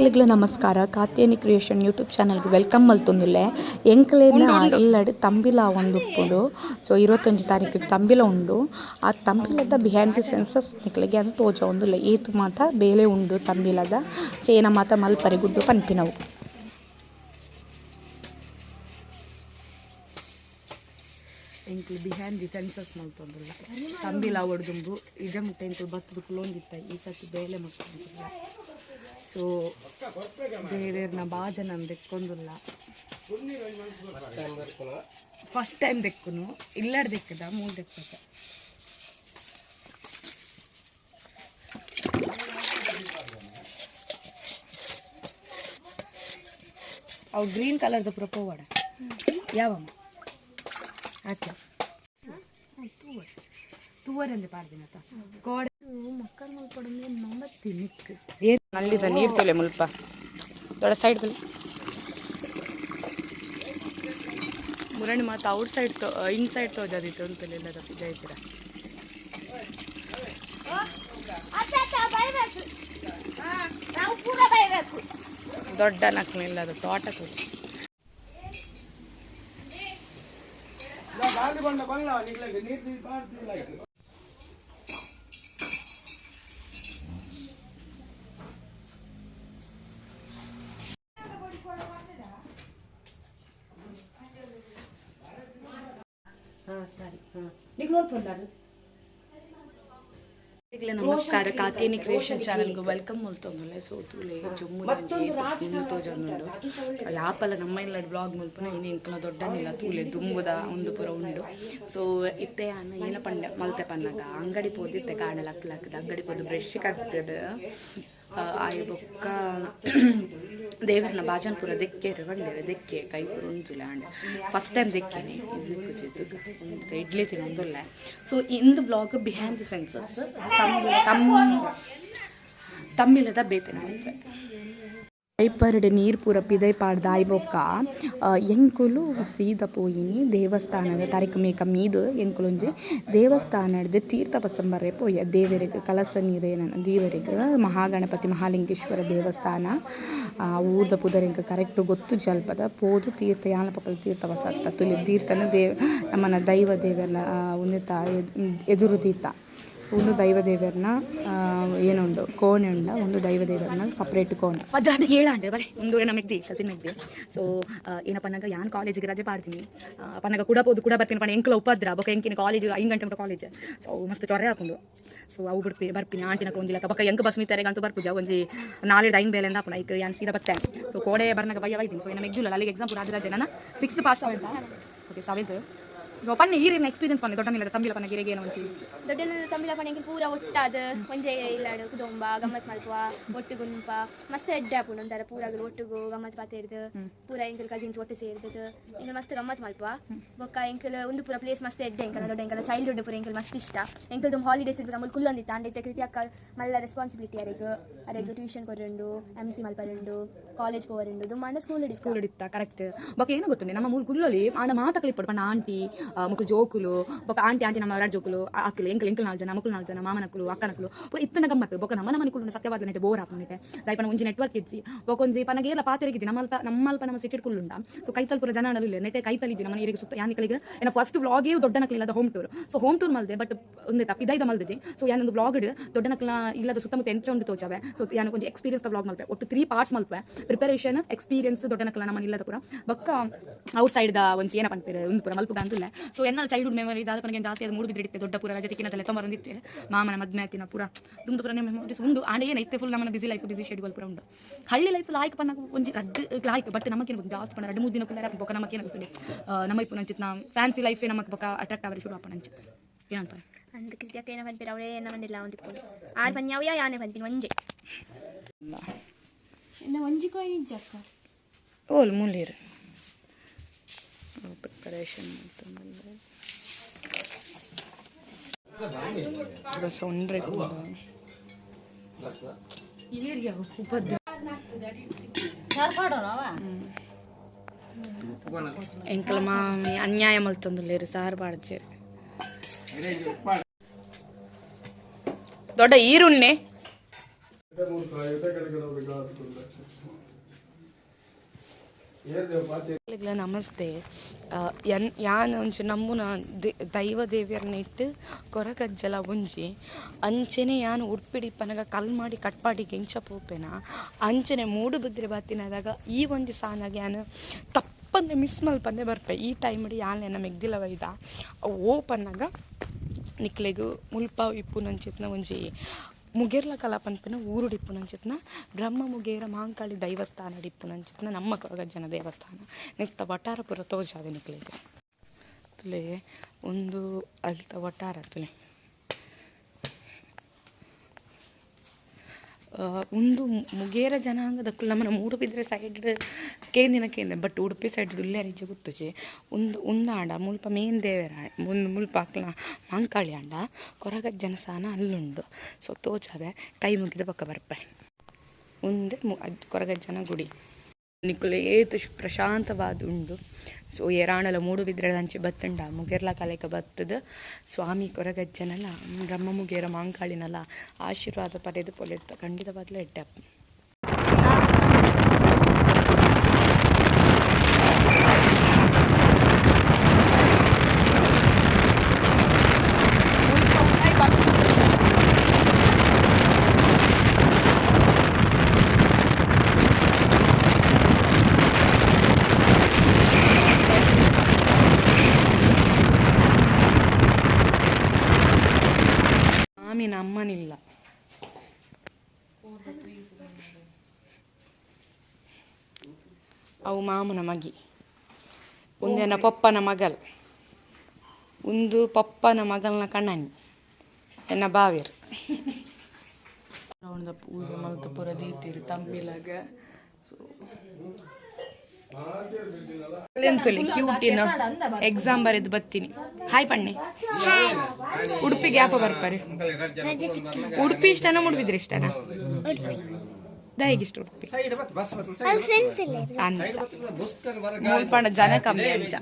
ಮಕ್ಕಳಿಗೆ ನಮಸ್ಕಾರ. Katyani creation YouTube ಚಾನಲ್ಗೆ ವೆಲ್ಕಮ್ ಮಲ್ತೊಂದುಲ್ಲೆ ಎಂಕ್ಲೆನ ಇಲ್ಲಡ್ ತಂಬಿಲ ಒಂದು ಉಪ್ಪುಂಡು. ಸೊ 21 ತಾರೀಕಿಗೆ ತಂಬಿಲ ಉಂಡು. ಆ ತಂಬಿಲದ ಬಿಹೈಂಡ್ ದಿ ಸೆನ್ಸಸ್ ನಿಕ್ಲೆಗೆ ಅದು ತೋಜ ಒಂದುಲ್ಲೆ ಏತು ಮಾತ ಬೇಲೆ ಉಂಡು ತಂಬಿಲದ ಚೇನ ಮಾತ ಮಲ್ಪರೆ ಗುಡ್ಡು ಪನ್ಪಿನವು. ಎಂಕ್ಲು ಬಿಹೈಂಡ್ ದಿ ಸೆನ್ಸಸ್ ಮಲ್ತೊಂದುಲ್ಲ ತಂಬಿಲ ಒಡ್ದುಂಬು ಇಡ ಮುಟ್ಟ ಎಂಕ್ಲು ಬತ್ತದು ಕುಲೊಂದಿತ್ತ ಈ ಸರ್ತಿ ಬೇಲೆ ಮಲ್ತೊಂದುಲ್ಲ. ಸೊ ಬೇರೆಯವ್ರನ್ನ ಭಾಜನ ದೆಕ್ಕೊಂದುಲ್ಲ. ಫಸ್ಟ್ ಟೈಮ್ ದೆಕ್ಕುನು ಇಲ್ಲಡ್ ದೆಕ್ಕದ ಮೂರು ದೆಕ್ಕದ ಅವು ಗ್ರೀನ್ ಕಲರ್ದ ಪ್ರೊಪೋವಾಡ ಯಾವ ಆಯ್ತು ತೂವರಂದೆ ಪಾಡ್ದಿನ ಕೋಡೆ ಮಕ್ಕಳು ಮಲ್ಪಡೋದು ನಂಬತ್ತಿ ನಿಕ್ ಏನು ನಲ್ಲಿದ ನೀರು ತೊಲೆ ಮುಲ್ಪ ದೊಡ್ಡ ಸೈಡ್ ತೊಲೆ ಮುರಣಿ ಮಾತು ಔಟ್ ಸೈಡ್ ಇನ್ಸೈಡ್ ತೋಜದಿತ್ತು ಅಂತಲೇ ಇಲ್ಲದ ಪಿಜ್ಜಾ ಇದ್ದೀರ ದೊಡ್ಡ ನಕ್ಲು ಇಲ್ಲದ ತೋಟಕ್ಕೆ ನಮಸ್ಕಾರ. ಕಾತ್ಯಾನಿ ಕ್ರಿಯೇಷನ್ ಚಾನಲ್ಗೆ ವೆಲ್ಕಮ್ ಮಲ್ತೊಂದುಲ್ಲೆ. ಸೊ ತೂಲೆ ಜಮ್ಮು ತೋಜೊಂದುಂಡು ಯಾಪಲ ನಮ್ಮ ಇಲ್ಲ ಬ್ಲಾಗ್ ಮಲ್ಪನ ಇನ್ನು ಇಂಕಲ ದೊಡ್ಡನಿಲ್ಲ ತೂಲೆ ದುಂಬುದ ಒಂದು ಪುರ ಉಂಡು. ಸೊ ಇತ್ತೆ ಅನ್ನ ಏನ ಪಂಡ ಮಲ್ತೆ ಪನ್ನಗ ಅಂಗಡಿ ಪೋದಿತ್ತೆ ಕಾಣಲ ಅಕ್ಲಾಕದ ಅಂಗಡಿ ಪೋದು ಬ್ರಷ್ ಕಗ್ತದ ಆಯ ಬೊಕ್ಕ ದೇವರನ್ನ ಬಾಜನ್ಪುರ ದೆಕ್ಕೇರು ಬಂಡೇರು ದೆಕ್ಕೆ ಕೈ ಪುರ ಉಂಜುಲ ಅಂಡ್ ಫಸ್ಟ್ ಟೈಮ್ ದೆಕ್ಕೇನೆ ಇಡ್ಲಿ ತಿನ್ನೊಂದುಲ್ಲ. So in the vlog behind the senses ತಮ್ಮಿಲದ ಬೇತೆ ನಾವು ಐಪರ್ಡ್ ನೀರು ಪೂರ ಪಿದೈ ಪಾಡ್ದ ಆಯ್ಬೊಕ್ಕ ಎಂಕುಲು ಸೀದ ಪೋಯಿನಿ ದೇವಸ್ಥಾನದ ತಾರೀಕು ಮೇಕ ಮೀದು ಎಂಕುಲೊಂಜಿ ದೇವಸ್ಥಾನದ ತೀರ್ಥ ಬಸಂಬರ್ರೆ ಪೋಯ ದೇವರಿಗೆ ಕಲಸ ನೀರೇನ ದೇವರಿಗೆ ಮಹಾಗಣಪತಿ ಮಹಾಲಿಂಗೇಶ್ವರ ದೇವಸ್ಥಾನ ಊರ್ದ ಪುದರೆಂಕ ಕರೆಕ್ಟ್ ಗೊತ್ತು ಜಲ್ಪದ ಪೋದು ತೀರ್ಥ ಯಾನಪಪ್ಪಲ ತೀರ್ಥ ಬಸತ್ತ ತುಲಿ ತೀರ್ಥನ ನಮ್ಮನ ದೈವ ದೇವರನ್ನ ಉನ್ನಿತ ಎದುರು ತೀರ್ಥ ಒಂದು ದೈವ ದೇವರನ್ನ ಏನುಂಡು ಕೋಣೆ ಉಂಡ ಒಂದು ದೈವ ದೇವರನ್ನ ಸಪ್ರೇಟ್ ಕೋಣೆ ಅದ್ರ ಹೇಳಂಡೆ ಬರೀ ಒಂದು ನಮಗೆ ಕಸಿನ್ ಮೆಗ್ದಿ. ಸೊ ಏನಪ್ಪ ನಂಗೆ ಯಾನ್ ಕಾಲೇಜಿಗೆ ರಜೆ ಪಾಡ್ತೀನಿ ಪನ್ನಗ ಕೂಡ ಪೋದು ಕೂಡ ಬರ್ತೀನಿ ಪಣ ಎಂಕ್ಲ ಉಪದ್ರ ಬೊಕ್ಕ ಎಂಕಿನ ಕಾಲೇಜ್ 5 ಗಂಟೆ ಮಟ್ಟ ಕಾಲೇಜ್. ಸೊ ಮಸ್ತ್ ಚೊರೆ ಹಾಕೊಂಡು ಸೊ ಅವು ಬಿಡ್ಪಿ ಬರ್ಪಿನಿ ಆಂಟಿನ ಒಂಜಿಲ್ಲ ಬೊಕ್ಕ ಎಂಕ ಬಸ್ ಮಿತ್ತರೆಗಂತೂ ಬರ್ಪುಜ ಒಂಜಿ 4-5 ಬೇಲೆ ಅಂದ ಪುಣ ಈಗ ಯಾನ್ ಸೀದಾ ಬರ್ತೇನೆ. ಸೊ ಕೋಡೆ ಬರ್ನಾಗ ಬಯ್ಯ ಬೈತೀನಿ. ಸೊ ನಮ್ಮ ಎಗ್ಜುಲ್ಲ ಅಲ್ಲಿಗೆ ಎಕ್ಸಾಮ್ ಪೂರ ಆದ ರಜೆ ನಾನು 6th ಪಾಸ್ ಆಗ ಓಕೆ 7th ಪನ್ನ ಈರಿನ ಎಕ್ಸ್ಪೀರಿಯನ್ಸ್ ಪನ್ನೆ ದೊಡ್ಡ ತಂಬಿಲ ಪನ್ನ ಗಿರಿಗೆ ಏನು ಒಂಚಿ ದೊಡ್ಡ ತಂಬಿಲ ಪಣ್ಣೆಗೆ ಪೂರ ಒಟ್ಟಾದ ಒಂಜೆ ಇಲ್ಲಾಡು ಕುದೊಂಬ ಗಮ್ಮತ್ ಮಲ್ಪುವ ಒಟ್ಟು ಗುಂಪ ಮಸ್ತ್ ಎಡ್ಡೆ ಆಪುಂಡು ಒಂಥರ ಪೂರಾಗಲು ಒಟ್ಟುಗು ಗಮ್ಮತ್ ಪಾತ ಹಿಡ್ದು ಪೂರ ಎಂಕಲ್ ಕಸಿನ್ಸ್ ಒಟ್ಟು ಸೇರಿದ್ದು ಎಂಕಲ್ ಮಸ್ತ್ ಗಮ್ಮತ್ ಮಲ್ಪುವ ಬೊಕ್ಕ ಎಂಕಲ್ ಒಂದು ಪೂರ ಪ್ಲೇಸ್ ಮಸ್ತ್ ಎಡ್ಡೆ ಎಂಕಲ್ ದೊಡ್ಡ ಎಂಕಲ್ ಚೈಲ್ಡ್ಹುಡ್ ಪೂರ ಎಂಕಲ್ ಮಸ್ತ್ ಇಷ್ಟ ಎಂಕಲ್ ತುಂಬ ಹಾಲಿಡೇಸ್ ಇದ್ದು ನಮ್ಮಲ್ಲಿ ಕುಲ್ಲೊಂದಿತ್ತು ಅಂಡೈತೆ ಕೃತಿ ಅಕ್ಕ ಮಲ್ಲ ರೆಸ್ಪಾನ್ಸಿಬಿಲಿಟಿ ಅರೆಗೆ ಟ್ಯೂಷನ್ ಕೊರಂಡು MC ಮಲ್ಪರಂಡು ಕಾಲೇಜ್ ಹೋವರಂಡು ದುಮ್ಮ ಸ್ಕೂಲ್ ಹಿಡಿತಾ ಕರೆಕ್ಟ್ ಬೊಕ್ಕ ಏನೋ ಗೊತ್ತುಂಡೆ ನಮ್ಮ ಮೂರು ಕುಲ್ಲೊಲಿ ಆಂಡ ಮಾತಕ್ಲಿ ಇಪ್ಪಡು ಪಣ್ಣ ಆಂಟಿ ಮಕ್ಕಳು ಜೋಕುಲು ಬೊಕ್ಕ ಆಂಟಿ ನಮ್ಮ ಎರಡು ಜೋಕುಲು ಅಕ್ಕಲು ಎಂಕಲ್ 4 ಜನ ಮಕ್ಕಳು 4 ಜನ ಮಾಮನಕ್ಕಲು ಅಕ್ಕನಕ್ಕಲು ಪೂರ ಇತ್ತನ ಗಮ್ಮತ್ತು ಬೊಕ್ಕ ನಮ್ಮ ಮನೆ ಕುಲ್ಲು ಸತ್ಯವಾದ ನೆಟ್ಟೆ ಬೋರ್ ಹಾಪುಂಡೆ ದಯಪನ ಒಂಜಿ ನೆಟ್ವರ್ಕ್ ಇಜ್ಜಿ ಬೊಕೊಂಜಿ ಪನಗೇಲ ಪಾತೆರೆಗಿಜ್ಜಿ ನಮ್ಮಲ್ಪ ನಮ್ಮ ಸಿಟಿ ಕುಲ್ಲುಂಡ. ಸೊ ಕೈತಲ್ ಪೂರ ಜನ ಇಲ್ಲ ನೆಟ್ಟೆ ಕೈತಲಿಜ್ಜಿ ನಮ್ಮ ಏರಿಗೆ ಸುತ್ತ ಯಾನಿಕಲಿಗೆ ಏನ ಫಸ್ಟ್ ವ್ಲಾಗೇ ದೊಡ್ಡ ನಕಲಿ ಇಲ್ಲದ home tour. So home tour ಮಲ್ದೆ ಬಟ್ ಒಂದೇ ತಪ್ಪಿದೈದ ಮಲ್ದಿಜಿ. ಸೊ ಯಾನೊಂದು ವ್ಲಾಗ್ ದೊಡ್ಡ ನಕಲ ಇಲ್ಲದ ಸುತ್ತಮುತ್ತ ಎಂಟ್ರೊಂಡು ತೋಚವೆ. ಸೊ ಯಾನ ಕೊಂಚ ಎಕ್ಸ್ಪೀರಿಯನ್ಸ್ ವ್ಲಾಗ್ ಮಲ್ಪೆ ಒಟ್ಟು 3 ಪಾರ್ಟ್ಸ್ ಮಲ್ಪೆ ಪ್ರಿಪರೇಷನ್ ಎಕ್ಸ್ಪೀರಿಯನ್ಸ್ ದೊಡ್ಡ ನಕಲ ನಮ್ಮ ಇಲ್ಲದ ಪೂರ ಬೊಕ್ಕ ಔಟ್ ಸೈಡ್ ದ ಒಂಚಿ ಏನ ಪಂಪೇರೆ ಒಂದು ಪೂರ ಮಲ್ಪುಗ ಅಂತಿಲ್ಲ. ಸೊ ಎನ್ನ ಚೈಲ್ಡ್ಹುಡ್ ಮೆಮೊರಿ ಜಾಸ್ತಿ ಜಾಸ್ತಿ ಅದು 3 ಬಿದ್ದಿಡುತ್ತೆ ದೊಡ್ಡ ಪೂರ ರಜೆ ತಿಕ್ಕಿನದಲ್ಲ ತೊಂಬರಂದಿತ್ತೆ ಮಾಮನ ಮದ್ಮೆ ಆತಿನ ಪೂರ ದುಮ್ದು ಪೂರ ಮೆಮೊರೀಸ್ ಉಂಡು ಆಂಡ ಏನೈತೆ ಫುಲ್ ನಮ್ಮ ಬಿಸಿ ಲೈಫ್ ಬಿಸಿ ಶೆಡ್ಯೂಲ್ ಪೂರ ಉಂಡು. ಹಳ್ಳಿ ಲೈಫ್ ಲಾಯ್ಕ್ ಪನ್ನ ಒಂಜಿ ರಡ್ಡು ಲಾಯ್ಕ್ ಬಟ್ ನಮಗೇನು ಜಾಸ್ತಿ ಪಣ್ಣ 2-3 ದಿನ ಕುಲ್ಲ ಬೊಕ್ಕ ನಮಗೇನು ಗೊತ್ತಿಲ್ಲ ನಮ್ಮ ಇಪ್ಪು ನಂಚಿತ್ ನಾ ಫ್ಯಾನ್ಸಿ ಲೈಫೇ ನಮಗೆ ಬೊಕ್ಕ ಅಟ್ರಾಕ್ಟ್ ಆಗಿ ಶುರು ಆಪಣ ಅಂಚೆ ಏನಂತ ಅಂದ ಕೃತಿಯಕ್ಕ ಏನ ಬಂದಿರ ಅವಳೇ ಏನ ಬಂದಿಲ್ಲ ಒಂದಿಪ್ಪು ಆರು ಪನ್ಯಾವ್ಯ ಯಾನೆ ಬಂತೀನಿ ಒಂಜೆ ಇನ್ನು ಒಂಜಿ ಕಾಯಿ ನಿಜಕ್ಕ ಓಲ್ ಮೂಲೇರು ಪ್ರಿಪರೇಷನ್ ಸೌಂಡ್ರೆ ಎಂಕಲ ಮಾಮಿ ಅನ್ಯಾಯ ಮಲ್ತೊಂದುಲ್ಲೇರು ಸಾರು ಪಾಡ್ಜೇರು ದೊಡ್ಡ ಈರುಣ್ಣೆ ನಮಸ್ತೆ. ಯಾನ್ ಒಂಜಿ ನಮ್ಮುನ ದೈವ ದೇವಿಯರ್ನ ಇಟ್ಟು ಕೊರಗಜ್ಜಲ ಒಂಜಿ ಅಂಚೆನೆ ಯಾನು ಉಡ್ಪಿಡಿಪ್ಪನಾಗ ಕಲ್ ಮಾಡಿ ಕಟ್ಪಾಡಿಗೆ ಎಂಚ ಪೋಪೆನ ಅಂಚನೆ ಮೂಡು ಬಿದ್ರೆ ಬತ್ತಿನದಾಗ ಈ ಒಂದು ಸಾನಾಗ ಯಾನು ತಪ್ಪಂದೆ ಮಿಸ್ ಮಲ್ಪಂದೆ ಬರ್ಪೆ. ಈ ಟೈಮಡಿ ಯಾನ್ ಮೆಗ್ದಿಲ್ಲ ವೈದ ಓಪನ್ನಾಗ ನಿಕ್ಲೆಗು ಮುಲ್ಪ ಇಪ್ಪುನಂಚಿತ್ನ ಒಂಜಿ ಮುಗೇರ್ಲ ಕಲಾಪನ್ಪಿನ ಊರುಡಿಪ್ಪುನಂಚಿತ್ನ ಬ್ರಹ್ಮ ಮುಗೇರ ಮಾಂಕಾಳಿ ದೈವಸ್ಥಾನ ಡಿಪ್ಪುನಂಚಿತ್ನ ನಮ್ಮ ಕೊರಗಜ್ಜನ ದೇವಸ್ಥಾನ ನಿಕ್ತ ವಟಾರ ಪೂರ ತೋಜಾದೆ ನಿಕ್ಲೆಗೆ ತುಲೆ ಒಂದು ಅಲ್ತ ವಟಾರ ತುಲೆ ಒಂದು ಮುಗೇರ ಜನಾಂಗದಕ್ಕೂ ನಮ್ಮನ ಮೂಡುಬಿದ್ರೆ ಸೈಡ್ ಕೇಂದ್ರ ಬಟ್ ಉಡುಪಿ ಸೈಡ್ ಉಲ್ಲೆ ರೀಚೆ ಗೊತ್ತುಜಿ ಉಂದಾಂಡ ಮುಲ್ಪ ಮೇನ್ ದೇವರ ಮುಲ್ಪ ಅಕ್ಲ ಮಾಂಕಾಳಿ ಆಂಡ ಕೊರಗಜ್ಜನ ಸಾನ ಅಲ್ಲುಂಡು. ಸೊ ತೋಚಾವೆ ಕೈ ಮುಗಿದ ಪಕ್ಕ ಬರ್ಪೆ ಮುಂದೆ ಕೊರಗಜ್ಜನ ಗುಡಿ ನಿಕ್ಕುಲೆ ಏತು ಪ್ರಶಾಂತವಾದ ಉಂಡು. ಸೊ ಏರಾಣಲ ಮೂಡುಬಿದ್ರೆ ಹಂಚಿ ಬತ್ತುಂಡ ಮುಗೇರ್ಲ ಕಲೆಕ ಬತ್ತದ ಸ್ವಾಮಿ ಕೊರಗಜ್ಜನಲ್ಲ ಬ್ರಹ್ಮ ಮುಗೇರ ಮಾಂಕಾಳಿನಲ್ಲ ಆಶೀರ್ವಾದ ಪಡೆದು ಪೊಲೆತ್ತ ಖಂಡಿತವಾಗ್ಲೂ ಎಡ್ಡಪ್ಪ. ಅಮ್ಮನಿಲ್ಲ ಅವು ಮಾಮನ ಮಗಿ ಒಂದೇನ ಪಪ್ಪನ ಮಗಲ್ ಒಂದು ಪಪ್ಪನ ಮಗಲ್ನ ಕಣ್ಣನಿ ಎನ್ನ ಬಾವಿರ್ ಅವನದ ಪೂಜೆ ಮಲ್ತಪುರ ದೀತಿರು ತಂಬಿಲಾಗ. ಸೊ ಎಂತಲಿ ಕ್ಯೂಟಿನ ಎಕ್ಸಾಮ್ ಬರೆದು ಬತ್ತೀನಿ. ಹಾಯ್ ಪಣ್ಣೆ ಉಡುಪಿಗೆ ಯಾಪ ಬರ್ಪಾರೆ? ಉಡುಪಿ ಇಷ್ಟನ ಮುಡುಬಿದ್ರೆ ಇಷ್ಟನ? ದಯಗಿಷ್ಟ ಉಡುಪಿ ಮುಲ್ಪಣ ಜನ ಕಮ್ಮಿ ಅಂಚ